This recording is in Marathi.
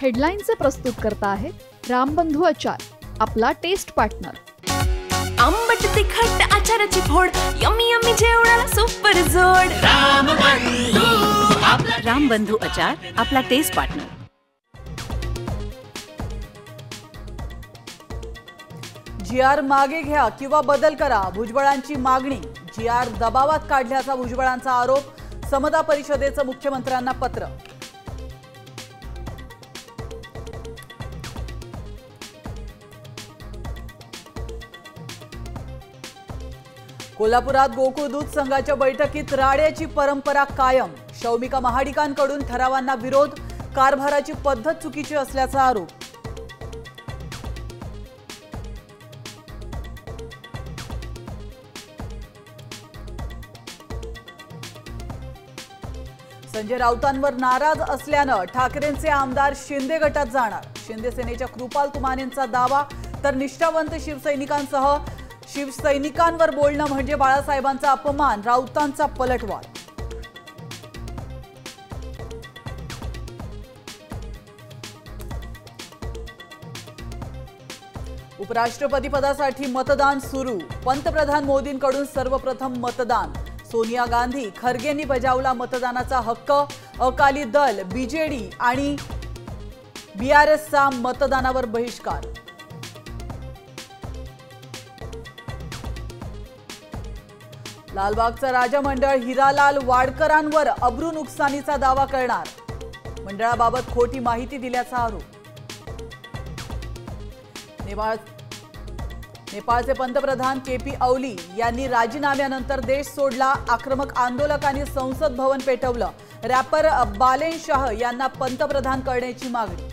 हेडलाईनचे प्रस्तुतकर्ता आहेत रामबंधू आचार, आपला टेस्ट पार्टनर। आंबट तिखट आचाराची फोड, यम्मी यम्मी जेवणाला सुपर जोड। रामबंधू आचार, आपला टेस्ट पार्टनर। जी.आर. मागे घ्या किंवा बदल करा, भुजबळांची मागणी। जी.आर. दबावात काढल्याचा भुजबळांचा आरोप, समता परिषदेचं मुख्यमंत्र्यांना पत्र। कोल्हापुरात गोकुळ दूध संघाच्या बैठकीत राड्याची परंपरा कायम, शौमिका महाडिकांकडून ठरावांना विरोध, कारभाराची पद्धत चुकीची असल्याचा आरोप। संजय राऊतांवर नाराज असल्यानं ठाकरेंचे आमदार शिंदे गटात जाणार, शिंदे सेनेच्या कृपाल तुमानेंचा दावा, तर निष्ठावंत शिवसैनिकांवर बोलणं म्हणजे बाळासाहेबांचा अपमान, राऊतांचा पलटवार। उपराष्ट्रपती पदासाठी मतदान सुरू, पंतप्रधान मोदींकडून सर्वप्रथम मतदान, सोनिया गांधी खरगेंनी बजावला मतदानाचा हक्क, अकाली दल, बीजेडी आणि बीआरएसचा मतदानावर बहिष्कार। लालबागचा राजा मंडळ हिरालाल वाडकरांवर अब्रू नुकसानीचा दावा करणार, मंडळाबाबत खोटी माहिती दिल्याचा आरोप। नेपाळचे पंतप्रधान के.पी. ओली यांनी राजीनाम्यानंतर देश सोडला, आक्रमक आंदोलकांनी संसद भवन पेटवलं, रॅपर बालेन शाह यांना पंतप्रधान करण्याची मागणी।